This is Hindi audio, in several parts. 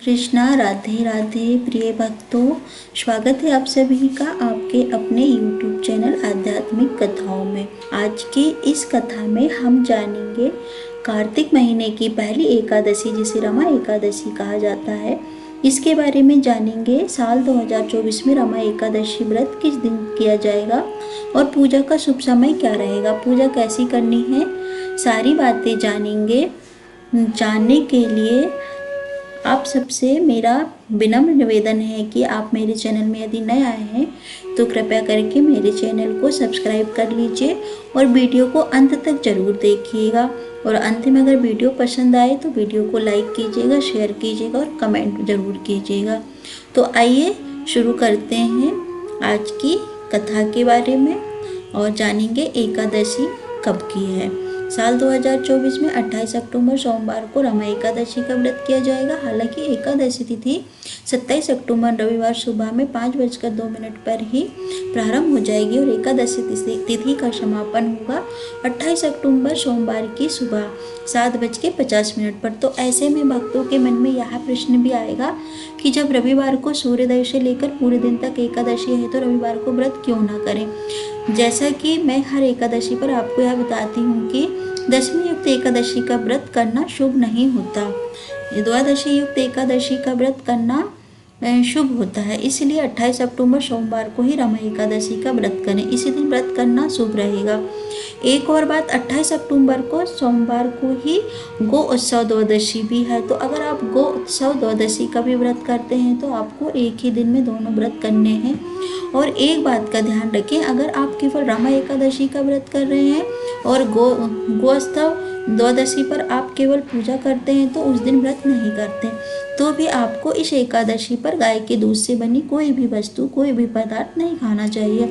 कृष्णा राधे राधे। प्रिय भक्तों, स्वागत है आप सभी का आपके अपने YouTube चैनल आध्यात्मिक कथाओं में। आज की इस कथा में हम जानेंगे कार्तिक महीने की पहली एकादशी जिसे रमा एकादशी कहा जाता है, इसके बारे में जानेंगे। साल 2024 में रमा एकादशी व्रत किस दिन किया जाएगा और पूजा का शुभ समय क्या रहेगा, पूजा कैसी करनी है, सारी बातें जानेंगे। जानने के लिए आप सबसे मेरा विनम्र निवेदन है कि आप मेरे चैनल में यदि नए आए हैं तो कृपया करके मेरे चैनल को सब्सक्राइब कर लीजिए और वीडियो को अंत तक जरूर देखिएगा। और अंत में अगर वीडियो पसंद आए तो वीडियो को लाइक कीजिएगा, शेयर कीजिएगा और कमेंट जरूर कीजिएगा। तो आइए शुरू करते हैं आज की कथा के बारे में और जानेंगे एकादशी कब की है। साल 2024 में 28 अक्टूबर सोमवार को रमा एकादशी का व्रत किया जाएगा। हालांकि एकादशी तिथि 27 अक्टूबर रविवार सुबह में 5:02 पर ही प्रारंभ हो जाएगी और एकादशी तिथि का समापन होगा 28 अक्टूबर सोमवार की सुबह 7:50 पर। तो ऐसे में भक्तों के मन में यह प्रश्न भी आएगा कि जब रविवार को सूर्योदय से लेकर पूरे दिन तक एकादशी है तो रविवार को व्रत क्यों ना करें। जैसा कि मैं हर एकादशी पर आपको यह बताती हूँ कि दशमी युक्त एकादशी का व्रत करना शुभ नहीं होता, द्वादशी युक्त एकादशी का व्रत करना शुभ होता है। इसलिए 28 अक्टूबर सोमवार को ही रमा एकादशी का व्रत करें, इसी दिन व्रत करना शुभ रहेगा। एक और बात, 28 अक्टूबर को सोमवार को ही गो उत्सव द्वादशी भी है। तो अगर आप गो उत्सव द्वादशी का भी व्रत करते हैं तो आपको एक ही दिन में दोनों व्रत करने हैं। और एक बात का ध्यान रखें, अगर आप केवल रमा एकादशी का व्रत कर रहे हैं और गोत्सव द्वादशी पर आप केवल पूजा करते हैं तो उस दिन व्रत नहीं करते, तो भी आपको इस एकादशी पर गाय के दूध से बनी कोई भी वस्तु, कोई भी पदार्थ नहीं खाना चाहिए,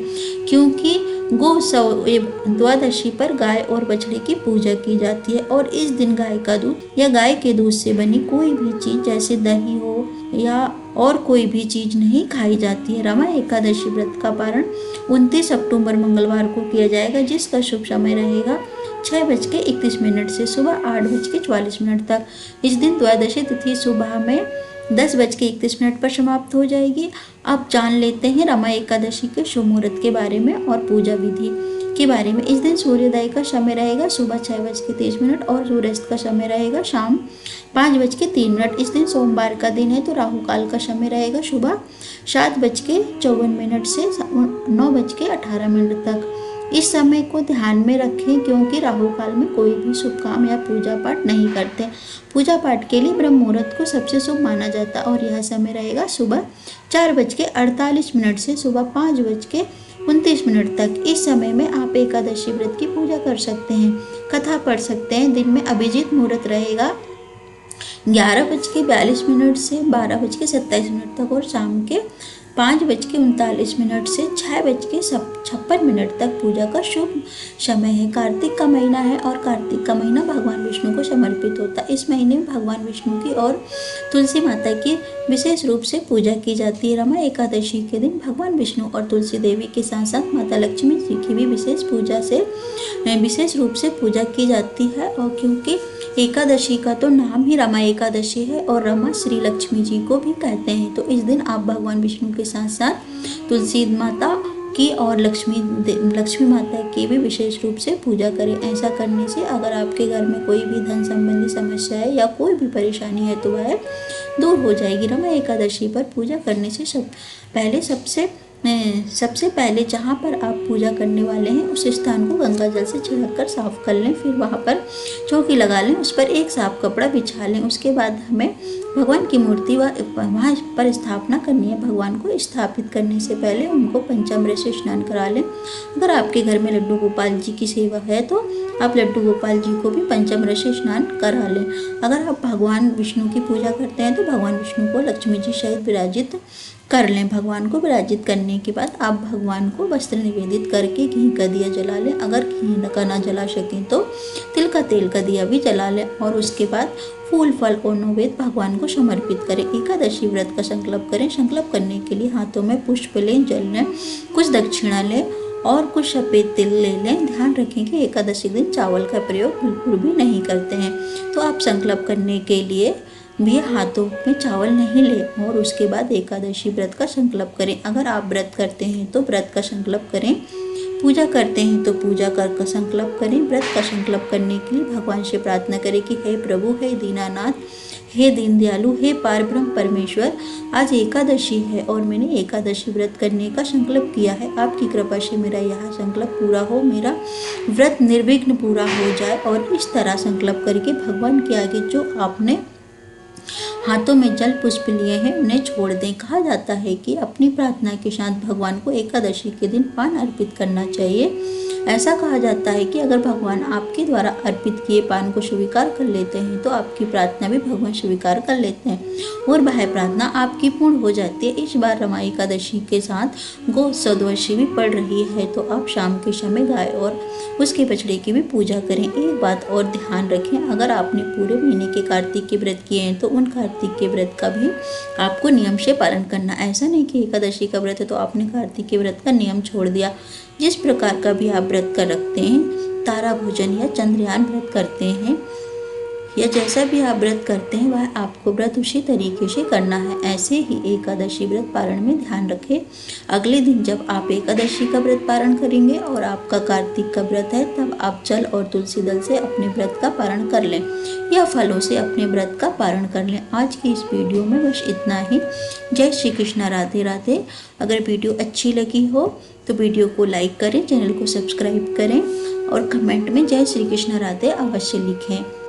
क्योंकि गोत्सव द्वादशी पर गाय और बछड़े की पूजा की जाती है और इस दिन गाय का दूध या गाय के दूध से बनी कोई भी चीज जैसे दही हो या और कोई भी चीज नहीं खाई जाती है। रमा एकादशी व्रत का पारण 29 अक्टूबर मंगलवार को किया जाएगा, जिसका शुभ समय रहेगा 6:31 से सुबह 8:44 तक। इस दिन द्वादशी तिथि सुबह में 10:31 पर समाप्त हो जाएगी। अब जान लेते हैं रमा एकादशी के शुभ मुहूर्त के बारे में और पूजा विधि के बारे में। इस दिन सूर्योदय का समय रहेगा सुबह 6:30 और सूर्यास्त का समय रहेगा शाम 5:03। इस दिन सोमवार का दिन है तो राहु काल का समय रहेगा सुबह 7:54 से 9:18 तक। इस समय को ध्यान में रखें क्योंकि राहु काल में कोई भी शुभ काम या पूजा पाठ नहीं करते। पूजा पाठ के लिए ब्रह्म मुहूर्त को सबसे शुभ माना जाता और यह समय रहेगा सुबह 4:48 से सुबह 5:29 तक। इस समय में आप एकादशी व्रत की पूजा कर सकते हैं, कथा पढ़ सकते हैं। दिन में अभिजीत मुहूर्त रहेगा 11:42 से 12:27 तक और शाम के 5:39 से 6:56 तक पूजा का शुभ समय है। कार्तिक का महीना है और कार्तिक का महीना भगवान विष्णु को समर्पित होता है। इस महीने में भगवान विष्णु की और तुलसी माता की विशेष रूप से पूजा की जाती है। रमा एकादशी के दिन भगवान विष्णु और तुलसी देवी के साथ साथ माता लक्ष्मी जी की भी विशेष रूप से पूजा की जाती है। और क्योंकि एकादशी का तो नाम ही रमा एकादशी है और रमा श्री लक्ष्मी जी को भी कहते हैं, तो इस दिन आप भगवान विष्णु के साथ साथ तुलसी माता की और लक्ष्मी माता की भी विशेष रूप से पूजा करें। ऐसा करने से अगर आपके घर में कोई भी धन संबंधी समस्या है या कोई भी परेशानी है तो वह दूर हो जाएगी। रमा एकादशी पर पूजा करने से सबसे पहले जहाँ पर आप पूजा करने वाले हैं उस स्थान को गंगा जल से छिड़क कर साफ कर लें। फिर वहाँ पर चौकी लगा लें, उस पर एक साफ कपड़ा बिछा लें। उसके बाद हमें भगवान की मूर्ति वहाँ पर स्थापना करनी है। भगवान को स्थापित करने से पहले उनको पंचामृत से स्नान करा लें। अगर आपके घर में लड्डू गोपाल जी की सेवा है तो आप लड्डू गोपाल जी को भी पंचामृत से स्नान करा लें। अगर आप भगवान विष्णु की पूजा करते हैं तो भगवान विष्णु को लक्ष्मी जी सहित विराजित कर लें। भगवान को विराजित करने के बाद आप भगवान को वस्त्र निवेदित करके घी का दिया जला लें। अगर घी का ना जला सकें तो तिल का तेल का दिया भी जला लें और उसके बाद फूल फल और नैवेद्य भगवान को समर्पित करें। एकादशी व्रत का संकल्प करें। संकल्प करने के लिए हाथों में पुष्प लें, जल लें, कुछ दक्षिणा लें और कुछ सफ़ेद तिल ले लें। ध्यान रखें कि एकादशी दिन चावल का प्रयोग बिल्कुल भी नहीं करते हैं। तो आप संकल्प करने के लिए भी हाथों में चावल नहीं लें और उसके बाद एकादशी व्रत का संकल्प करें। अगर आप व्रत करते हैं तो व्रत का संकल्प करें, पूजा करते हैं तो पूजा कर संकल्प करें। व्रत का संकल्प करने के लिए भगवान से प्रार्थना करें कि हे प्रभु, हे दीनानाथ, हे दीन दयालु, हे पारब्रह्म परमेश्वर, आज एकादशी है और मैंने एकादशी व्रत करने का संकल्प किया है। आपकी कृपा से मेरा यह संकल्प पूरा हो, मेरा व्रत निर्विघ्न पूरा हो जाए। और इस तरह संकल्प करके भगवान के आगे जो आपने हाथों में जल पुष्प लिए हैं उन्हें छोड़ दें। कहा जाता है कि अपनी प्रार्थना के साथ भगवान को एकादशी के दिन पान अर्पित करना चाहिए। ऐसा कहा जाता है कि अगर भगवान आपके द्वारा अर्पित किए पान को स्वीकार कर लेते हैं तो आपकी प्रार्थना भी भगवान स्वीकार कर लेते हैं और वह प्रार्थना आपकी पूर्ण हो जाती है। इस बार रमा एकादशी के साथ गौ चतुर्दशी भी पड़ रही है, तो आप शाम के समय गाय और उसके बछड़े की भी पूजा करें। एक बात और ध्यान रखें, अगर आपने पूरे महीने के कार्तिक के व्रत किए हैं तो उन कार्तिक के व्रत का भी आपको नियम से पालन करना। ऐसा नहीं कि एकादशी का व्रत है तो आपने कार्तिक के व्रत का नियम छोड़ दिया। जिस प्रकार का भी आप व्रत कर रखते हैं, तारा भोजन या चंद्रयान व्रत करते हैं या जैसा भी आप व्रत करते हैं वह आपको व्रत उसी तरीके से करना है। ऐसे ही एकादशी व्रत पारण में ध्यान रखें। अगले दिन जब आप एकादशी का व्रत पारण करेंगे और आपका कार्तिक का व्रत है, तब आप जल और तुलसी दल से अपने व्रत का पारण कर लें या फलों से अपने व्रत का पारण कर लें। आज की इस वीडियो में बस इतना ही। जय श्री कृष्ण, राधे राधे। अगर वीडियो अच्छी लगी हो तो वीडियो को लाइक करें, चैनल को सब्सक्राइब करें और कमेंट में जय श्री कृष्ण राधे अवश्य लिखें।